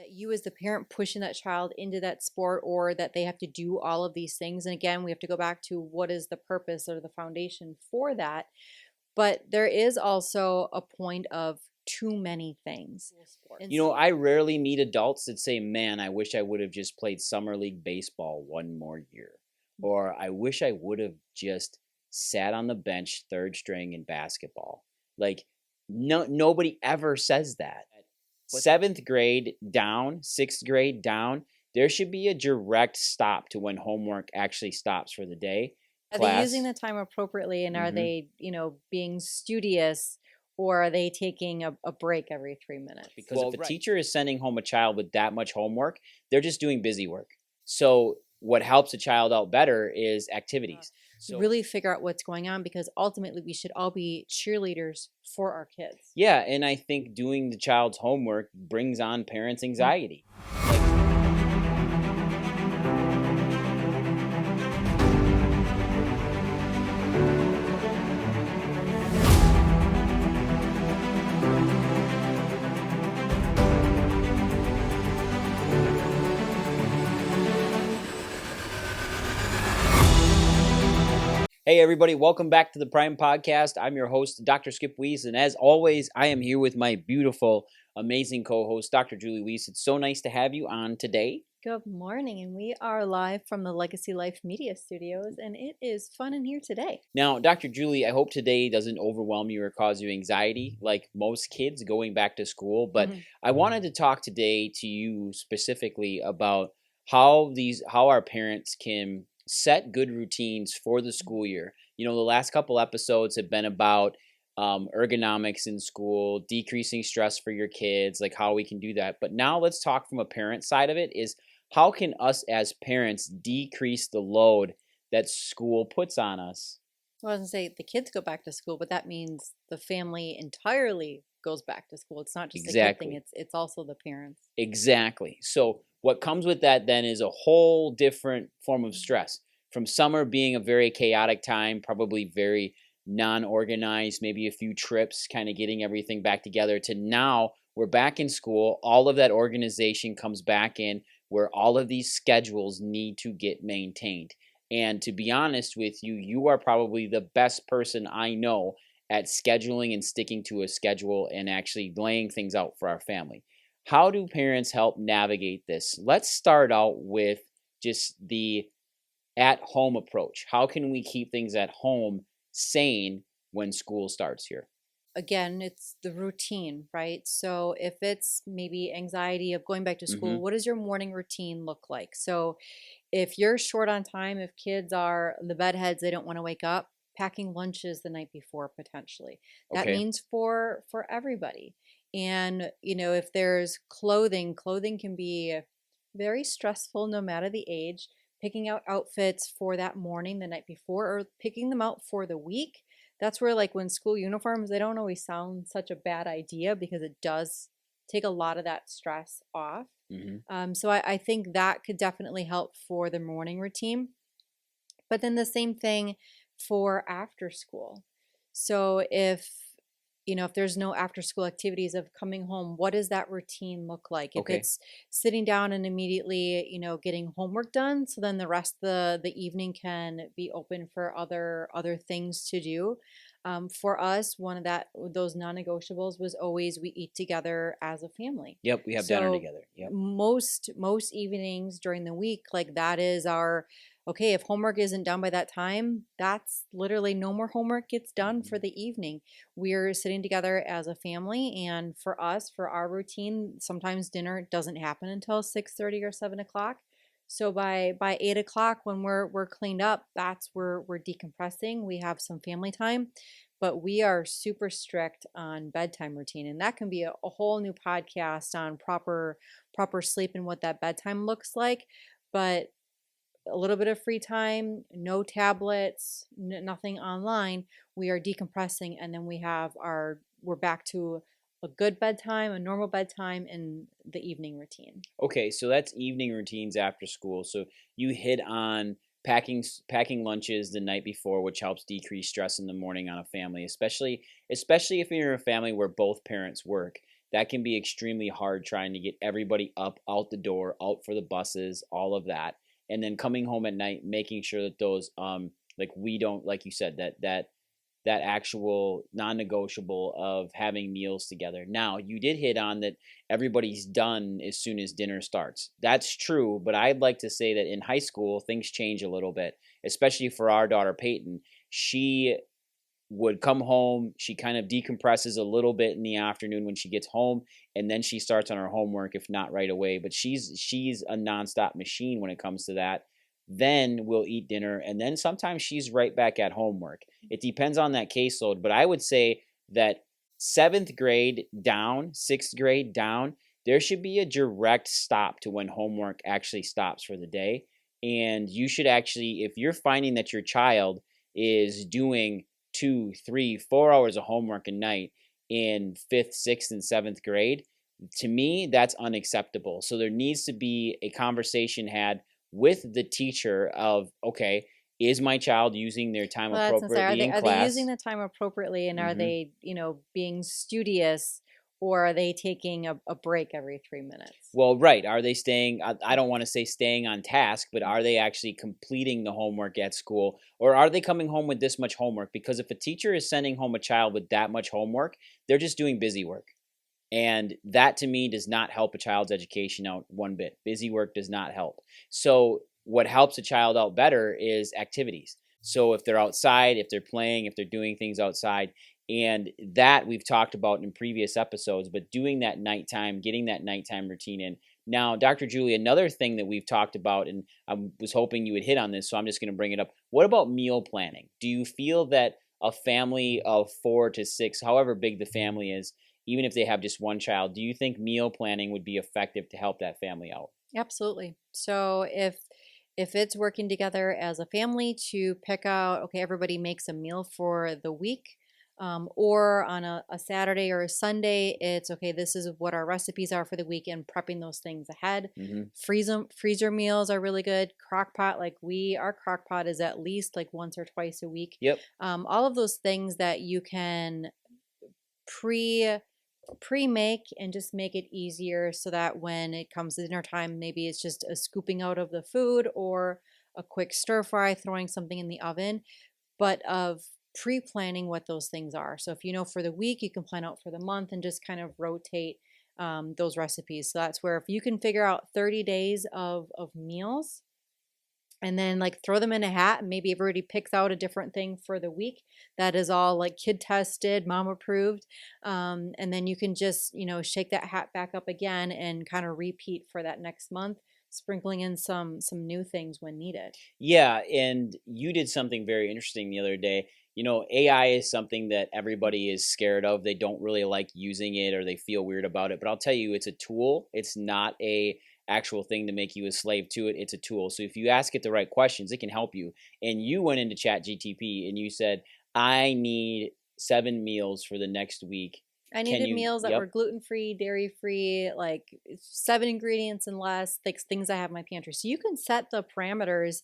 that you as the parent pushing that child into that sport or that they have to do all of these things. And again, we have to go back to what is the purpose or the foundation for that. But there is also a point of too many things. You know, I rarely meet adults that say, man, I wish I would have just played summer league baseball one more year. Or I wish I would have just sat on the bench third string in basketball. Like, nobody ever says that. Seventh grade down, sixth grade down, there should be a direct stop to when homework actually stops for the day. Are they using the time appropriately, and are Mhm. they, being studious, or are they taking a break every 3 minutes? Because if a teacher is sending home a child with that much homework, they're just doing busy work. So what helps a child out better is activities. So Really figure out what's going on, because ultimately we should all be cheerleaders for our kids. yeah, and I think doing the child's homework brings on parents' anxiety. Like, hey, everybody, welcome back to the Prime Podcast. I'm your host, Dr. Skip Wyss, and as always, I am here with my beautiful, amazing co-host, Dr. Julie Wyss. It's so nice to have you on today. Good morning, and we are live from the Legacy Life Media Studios, and it is fun in here today. Now, Dr. Julie, I hope today doesn't overwhelm you or cause you anxiety like most kids going back to school, but I wanted to talk today to you specifically about how our parents can set good routines for the school year. You know, the last couple episodes have been about ergonomics in school, decreasing stress for your kids, like how we can do that. But now let's talk from a parent side of it is how can us as parents decrease the load that school puts on us? Well, I was going to say the kids go back to school, but that means the family entirely goes back to school. It's not just a kid thing, it's also the parents. Exactly. So what comes with that then is a whole different form of stress. From summer being a very chaotic time, probably very non-organized, maybe a few trips, kind of getting everything back together, to now we're back in school. All of that organization comes back in where all of these schedules need to get maintained. And to be honest with you, you are probably the best person I know at scheduling and sticking to a schedule and actually laying things out for our family. How do parents help navigate this? Let's start out with just the at-home approach. How can we keep things at home sane when school starts here? Again, it's the routine, right? So if it's maybe anxiety of going back to school, what does your morning routine look like? So if you're short on time, if kids are the bedheads, they don't want to wake up, packing lunches the night before potentially. That Okay. means for everybody. And if there's clothing can be very stressful no matter the age. Picking out outfits for that morning the night before, or picking them out for the week. That's where, like, when school uniforms, they don't always sound such a bad idea, because it does take a lot of that stress off. So I think that could definitely help for the morning routine. But then the same thing for after school. So if there's no after school activities of coming home, what does that routine look like? If it's sitting down and immediately, getting homework done, so then the rest of the evening can be open for other things to do. For us, one of those non-negotiables was always we eat together as a family. Yep, we have dinner together. Yep. Most evenings during the week, like, that is our okay. If homework isn't done by that time, that's literally no more homework gets done for the evening. We're sitting together as a family, and for us, for our routine, sometimes dinner doesn't happen until 6:30 or 7 o'clock. So by 8 o'clock, when we're cleaned up, that's where we're decompressing. We have some family time, but we are super strict on bedtime routine, and that can be a whole new podcast on proper sleep and what that bedtime looks like. But a little bit of free time, no tablets, nothing online. We are decompressing, and then we're back to a good bedtime, a normal bedtime, and the evening routine. Okay, so that's evening routines after school. So you hit on packing lunches the night before, which helps decrease stress in the morning on a family, especially if you're in a family where both parents work. that can be extremely hard trying to get everybody up, out the door, out for the buses, all of that. And then coming home at night, making sure that those, like we don't, like you said, that actual non-negotiable of having meals together. Now, you did hit on that everybody's done as soon as dinner starts. That's true, but I'd like to say that in high school things change a little bit, especially for our daughter Peyton. She would come home, she kind of decompresses a little bit in the afternoon when she gets home, and then she starts on her homework if not right away, but she's a nonstop machine when it comes to that. Then we'll eat dinner, and then sometimes she's right back at homework. It depends on that caseload, but I would say that 7th grade down, 6th grade down, there should be a direct stop to when homework actually stops for the day. And you should actually, if you're finding that your child is doing 2, 3, 4 hours of homework a night in 5th, 6th, and 7th grade, to me, that's unacceptable. So there needs to be a conversation had with the teacher of, okay, is my child using their time Well, that's insane. appropriately in Are they using class? the time appropriately, and are hmm they, being studious, or are they taking a break every 3 minutes? Well, right. Are they staying? I don't want to say staying on task, but are they actually completing the homework at school? Or are they coming home with this much homework? Because if a teacher is sending home a child with that much homework, they're just doing busy work. And that to me does not help a child's education out one bit. Busy work does not help. So what helps a child out better is activities. So if they're outside, if they're playing, if they're doing things outside, and that we've talked about in previous episodes, but doing that nighttime, getting that nighttime routine in. Now, Dr. Julie, another thing that we've talked about, and I was hoping you would hit on this, so I'm just going to bring it up. What about meal planning? Do you feel that a family of 4 to 6, however big the family is, even if they have just one child, do you think meal planning would be effective to help that family out? Absolutely. So if it's working together as a family to pick out, okay, everybody makes a meal for the week, or on a Saturday or a Sunday, it's okay, this is what our recipes are for the week, and prepping those things ahead. hmm Freezer meals are really good. Crock pot, our crock pot is at least like once or twice a week. Yep. All of those things that you can pre pre-make and just make it easier, so that when it comes to dinner time, maybe it's just a scooping out of the food, or a quick stir fry, throwing something in the oven, but of pre-planning what those things are. So if you know for the week, you can plan out for the month and just kind of rotate those recipes. So that's where if you can figure out 30 days of meals, and then throw them in a hat, and maybe everybody picks out a different thing for the week that is all kid tested, mom approved, and then you can just shake that hat back up again and kind of repeat for that next month, sprinkling in some new things when needed. Yeah, and you did something very interesting the other day. AI is something that everybody is scared of. They don't really like using it, or they feel weird about it. But I'll tell you, it's a tool. It's not a actual thing to make you a slave to it. It's a tool. So if you ask it the right questions, it can help you. And you went into Chat GTP and you said, I need 7 meals for the next week. I Can needed you? meals that were Yep. gluten-free, dairy-free, 7 ingredients and less, things I have in my pantry. So you can set the parameters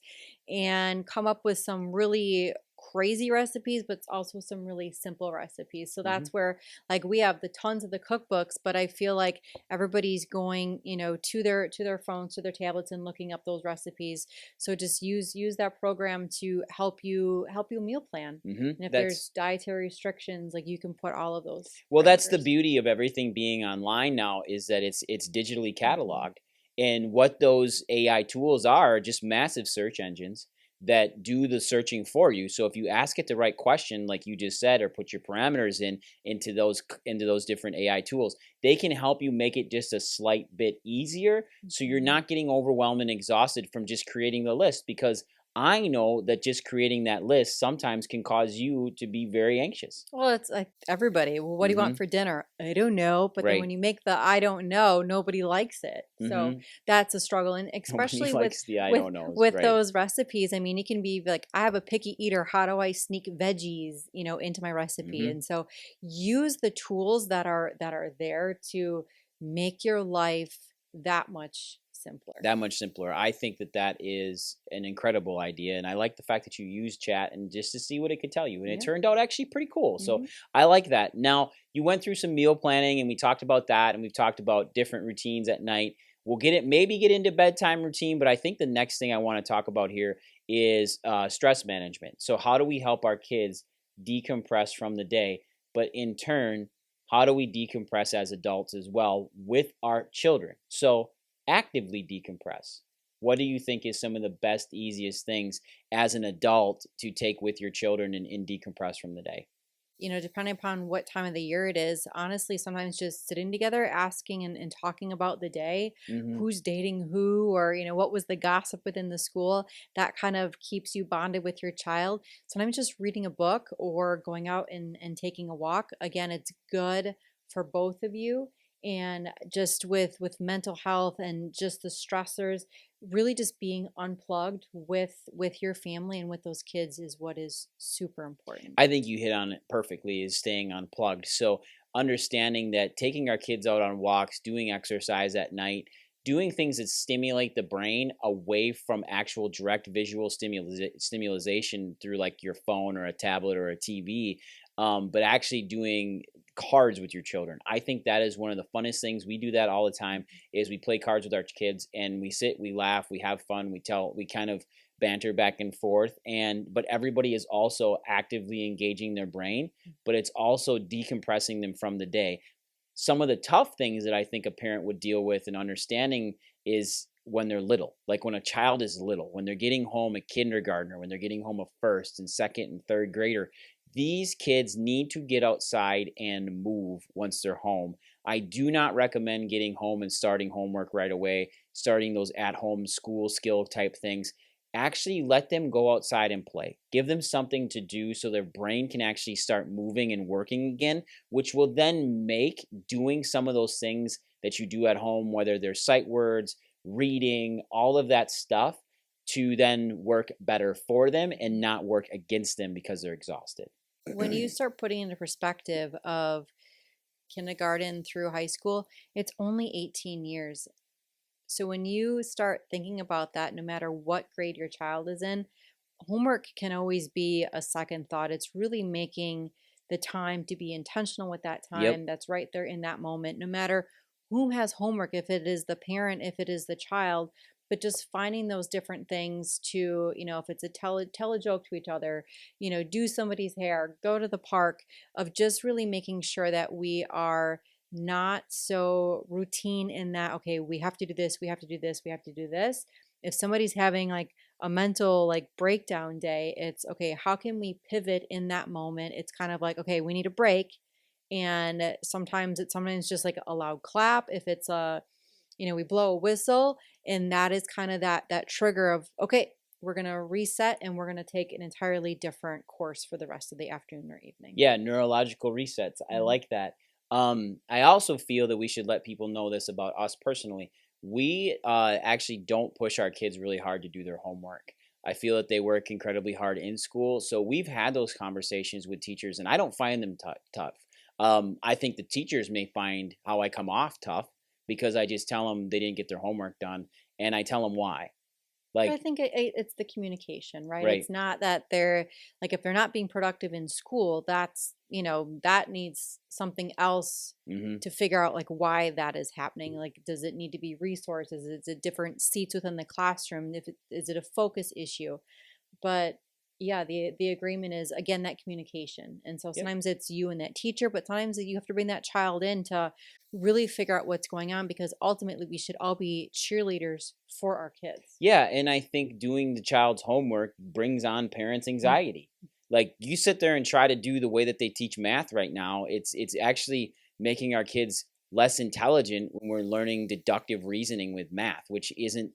and come up with some really crazy recipes, but also some really simple recipes. So hmm that's where we have the tons of the cookbooks, but I feel like everybody's going, to their phones, to their tablets, and looking up those recipes. So just use that program to help you meal plan. And if there's That's dietary restrictions, you can put all of those Well, that's the parameters. beauty of everything being online now, is that it's digitally Mhm. cataloged. And what those AI tools are just massive search engines that do the searching for you. So if you ask it the right question, like you just said, or put your parameters into those different AI tools, they can help you make it just a slight bit easier, so you're Mhm. not getting overwhelmed and exhausted from just creating the list. Because I know that just creating that list sometimes can cause you to be very anxious. Well, it's like everybody. Well, what do you want hmm for dinner? I don't know. But then Right. when you make the I don't know, nobody likes it. So Mhm. that's a struggle. And Nobody especially with likes the I with don't knows, with right. those recipes, I mean, it can be like, I have a picky eater. How do I sneak veggies, into my recipe? Mhm. And so use the tools that are there to make your life that much simpler. That much simpler. I think that that is an incredible idea, and I like the fact that you use chat and just to see what it could tell you, and it Yeah. turned out actually pretty cool. So Hmm. I like that. Now you went through some meal planning, and we talked about that, and we've talked about different routines at night. We'll maybe get into bedtime routine, but I think the next thing I want to talk about here is stress management. So how do we help our kids decompress from the day, but in turn, how do we decompress as adults as well with our children? So actively decompress. What do you think is some of the best, easiest things as an adult to take with your children and decompress from the day? Depending upon what time of the year it is, honestly, sometimes just sitting together, asking and talking about the day, Hmm. who's dating who, or, what was the gossip within the school, that kind of keeps you bonded with your child. Sometimes just reading a book or going out and taking a walk. Again, it's good for both of you. And just with mental health and just the stressors, really just being unplugged with your family and with those kids is what is super important. I think you hit on it perfectly is staying unplugged. So understanding that taking our kids out on walks, doing exercise at night, doing things that stimulate the brain away from actual direct visual stimulation through like your phone or a tablet or a TV, but actually doing cards with your children. I think that is one of the funnest things. We do that all the time is we play cards with our kids and we sit, we laugh, we have fun, we kind of banter back and forth, but everybody is also actively engaging their brain, but it's also decompressing them from the day. Some of the tough things that I think a parent would deal with and understanding is when they're little, like when a child is little, when they're getting home a kindergartner, when they're getting home a first and second and third grader. These kids need to get outside and move once they're home. I do not recommend getting home and starting homework right away, starting those at home school skill type things. Actually let them go outside and play. Give them something to do so their brain can actually start moving and working again, which will then make doing some of those things that you do at home, whether they're sight words, reading, all of that stuff, to then work better for them and not work against them because they're exhausted. When you start putting into perspective of kindergarten through high school, it's only 18 years. So when you start thinking about that, no matter what grade your child is in, homework can always be a second thought. It's really making the time to be intentional with that Yep. time that's right there in that moment, no matter whom has homework, if it is the parent, if it is the child, but just finding those different things to, if it's tell a joke to each other, do somebody's hair, go to the park, of just really making sure that we are not so routine in that, okay, we have to do this, we have to do this, we have to do this. If somebody's having like a mental like breakdown day, it's okay, how can we pivot in that moment? It's kind of like, okay, we need a break. And sometimes just like a loud clap. If it's we blow a whistle, and that is kind of that trigger of, okay, we're going to reset and we're going to take an entirely different course for the rest of the afternoon or evening. Yeah, neurological resets. I Mhm. like that. I also feel that we should let people know this about us personally. We actually don't push our kids really hard to do their homework. I feel that they work incredibly hard in school. So we've had those conversations with teachers, and I don't find them tough. I think the teachers may find how I come off tough because I just tell them they didn't get their homework done, and I tell them why. But I Like, think it's the communication, right? right. It's not that they're like, if they're not being productive in school, that needs something else Hmm. to figure out like why that is happening. Like, does it need to be resources? Is it different seats within the classroom? Is it a focus issue? But yeah, the agreement is again that communication. And so Yep. sometimes it's you and that teacher, but sometimes you have to bring that child in to really figure out what's going on, because ultimately we should all be cheerleaders for our kids. Yeah, and I think doing the child's homework brings on parents' anxiety. Like you sit there and try to do the way that they teach math right now, it's actually making our kids less intelligent when we're learning deductive reasoning with math, which isn't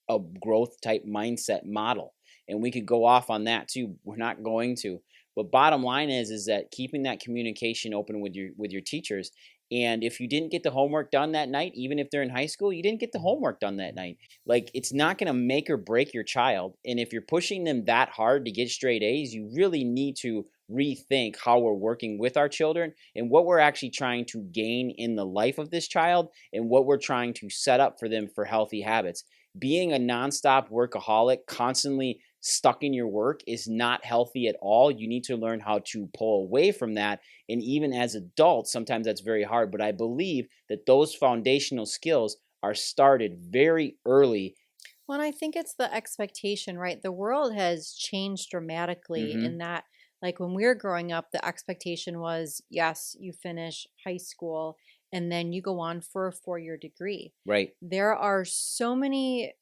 a growth type mindset model. And we could go off on that too. We're not going to. But bottom line is that keeping that communication open with your teachers. And if you didn't get the homework done that night, even if they're in high school, you didn't get the homework done that night. Like it's not going to make or break your child. And if you're pushing them that hard to get straight A's, you really need to rethink how we're working with our children and what we're actually trying to gain in the life of this child and what we're trying to set up for them for healthy habits. Being a nonstop workaholic, constantly stuck in your work, is not healthy at all. You need to learn how to pull away from that. And even as adults, sometimes that's very hard. But I believe that those foundational skills are started very early. Well, and I think it's the expectation, right? The world has changed dramatically in Hmm. that, like when we were growing up, the expectation was yes, you finish high school and then you go on for a 4-year degree. Right. There are so many,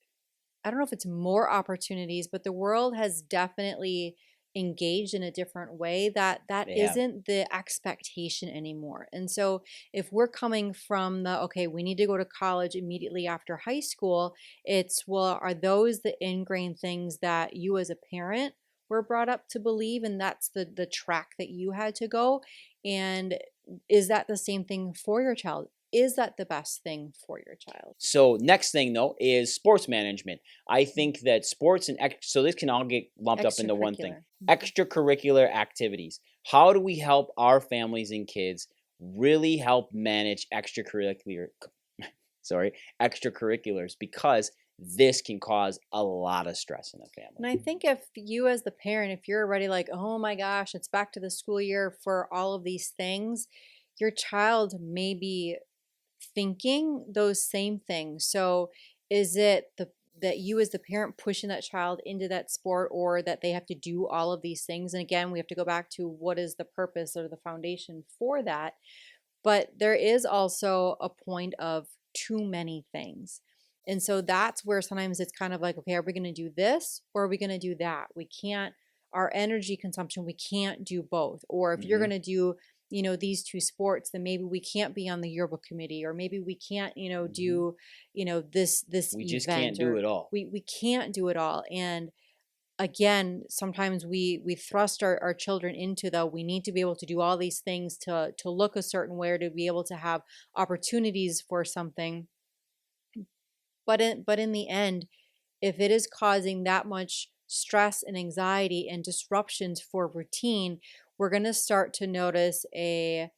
I don't know if it's more opportunities, but the world has definitely engaged in a different way that They have. isn't the expectation anymore. And so if we're coming from the okay, we need to go to college immediately after high school, it's well, are those the ingrained things that you as a parent were brought up to believe and that's the track that you had to go? And is that the same thing for your child? Is that the best thing for your child? So next thing though is sports management. I think that sports and so this can all get lumped up into one thing. Extracurricular. Extracurricular activities. How do we help our families and kids really help manage sorry, extracurriculars, because this can cause a lot of stress in a And family. I think if you, as the parent, if you're already like, oh my gosh, it's back to the school year for all of these things, your child may be thinking those same things. So is it that you as the parent pushing that child into that sport or that they have to do all of these things? And again, we have to go back to what is the purpose or the foundation for that. But there is also a point of too many things. And so that's where sometimes it's kind of like, okay, are we going to do this or are we going to do that? We can't, our energy consumption, we can't do both. Or if you're Hmm. going to do, these two sports, then maybe we can't be on the yearbook committee, or maybe we can't, Hmm. do, this We just can't event, do or it all. we can't do it all. And again, sometimes we thrust our children into the we need to be able to do all these things to look a certain way or to be able to have opportunities for something, but in the end, if it is causing that much stress and anxiety and disruptions for routine, we're going to start to notice a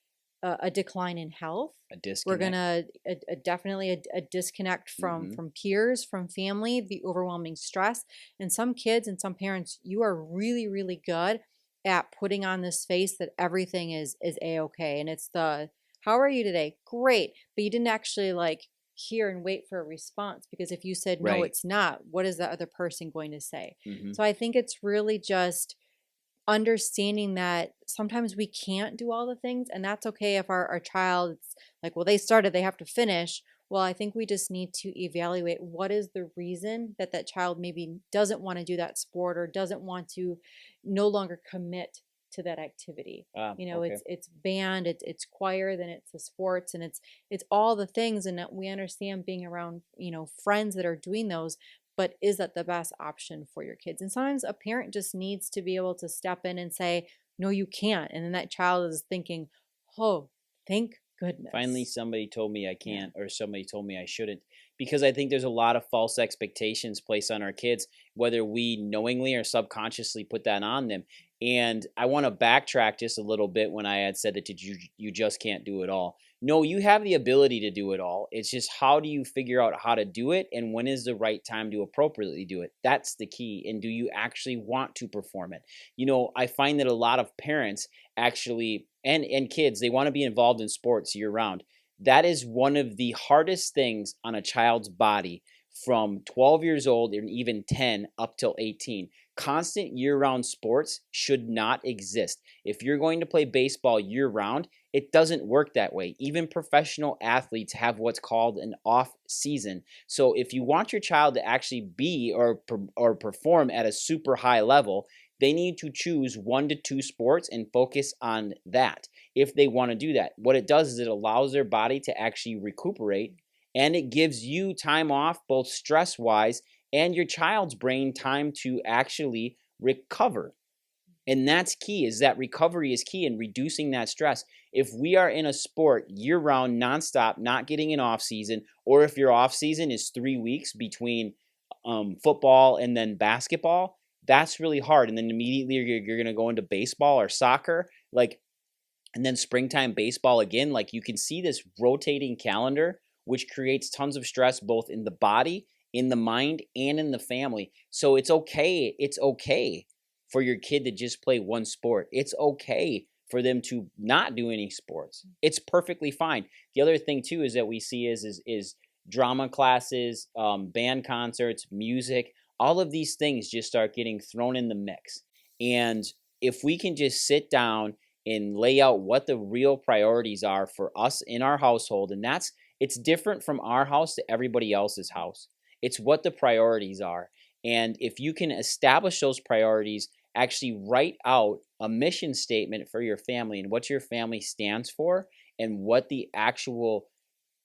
decline in health. A We're going disconnect. to definitely a disconnect from Hmm. peers, from family, the overwhelming stress. And some kids and some parents, you are really really good at putting on this face that everything is a-okay, and it's the how are you today? Great. But you didn't actually like hear and wait for a response, because if you said no Right. it's not, what is the other person going to say? Hmm. So I think it's really just understanding that sometimes we can't do all the things, and that's okay. If our child, it's like, well, they started, they have to finish. Well, I think we just need to evaluate what is the reason that that child maybe doesn't want to do that sport or doesn't want to no longer commit to that activity. Ah, It's okay. band, it's choir, then it's the sports, and it's all the things, and that we understand being around friends that are doing those, but is that the best option for your kids? And sometimes a parent just needs to be able to step in and say, no, you can't. And then that child is thinking, oh, thank Finally, goodness. somebody told me I Yeah. can't, or somebody told me I shouldn't. Because I think there's a lot of false expectations placed on our kids, whether we knowingly or subconsciously put that on them. And I want to backtrack just a little bit when I had said that you just can't do it all. No, you have the ability to do it all. It's just how do you figure out how to do it and when is the right time to appropriately do it? That's the key. And do you actually want to perform it? I find that a lot of parents actually and kids, they want to be involved in sports year round. That is one of the hardest things on a child's body from 12 years old and even 10 up till 18. Constant year round sports should not exist. If you're going to play baseball year round, it doesn't work that way. Even professional athletes have what's called an off season. So if you want your child to actually be or perform at a super high level, they need to choose 1 to 2 sports and focus on that if they want to do that. What it does is it allows their body to actually recuperate, and it gives you time off, both stress wise and your child's brain time to actually recover. And that's key, is that recovery is key in reducing that stress. If we are in a sport year round, nonstop, not getting an off season, or if your off season is 3 weeks between football and then basketball, that's really hard. And then immediately you're going to go into baseball or soccer, like, and then springtime baseball again. Like, you can see this rotating calendar, which creates tons of stress both in the body, in the mind, and in the family. So it's okay. It's okay for your kid to just play one sport. It's okay for them to not do any sports. It's perfectly fine. The other thing too is that we see is drama classes, band concerts, music. All of these things just start getting thrown in the mix. And if we can just sit down and lay out what the real priorities are for us in our household, and it's different from our house to everybody else's house. It's what the priorities are. And if you can establish those priorities, actually write out a mission statement for your family and what your family stands for, and what the actual,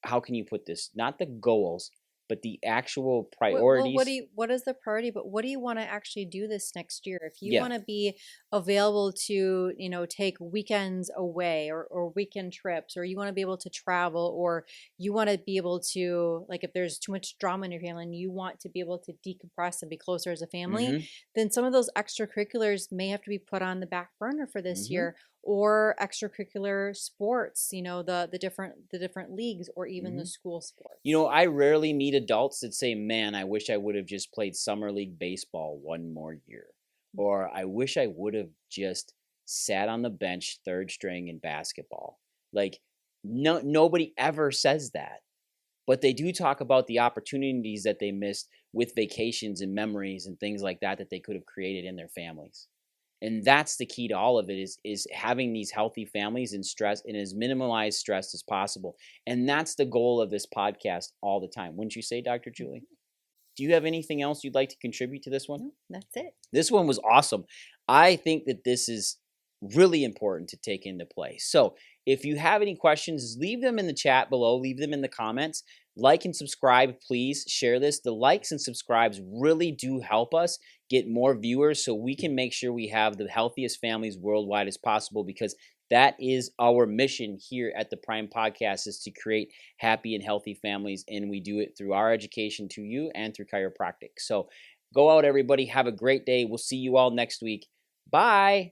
how can you put this, not the goals, but the actual priorities. What is the priority? But what do you want to actually do this next year? If you Yeah. want to be available to, take weekends away, or weekend trips, or you want to be able to travel, or you want to be able to, like, if there's too much drama in your family and you want to be able to decompress and be closer as a family, Mm-hmm. then some of those extracurriculars may have to be put on the back burner for this Mm-hmm. year, or extracurricular sports, the different leagues, or even the Mm-hmm. school sports. I rarely meet adults that say, "Man, I wish I would have just played summer league baseball one more year," or "I wish I would have just sat on the bench third string in basketball." Like, no, nobody ever says that, but they do talk about the opportunities that they missed with vacations and memories and things like that they could have created in their families. And that's the key to all of it, is having these healthy families and stress, and as minimalized stress as possible. And that's the goal of this podcast all the time, wouldn't you say, Dr. Julie? Do you have anything else you'd like to contribute to this one? No, that's it. This one was awesome. I think that this is really important to take into play. So if you have any questions, leave them in the chat below, leave them in the comments. Like and subscribe, please. Share this. The likes and subscribes really do help us get more viewers, so we can make sure we have the healthiest families worldwide as possible, because that is our mission here at the Prime Podcast, is to create happy and healthy families, and we do it through our education to you and through chiropractic. So go out, everybody. Have a great day. We'll see you all next week. Bye.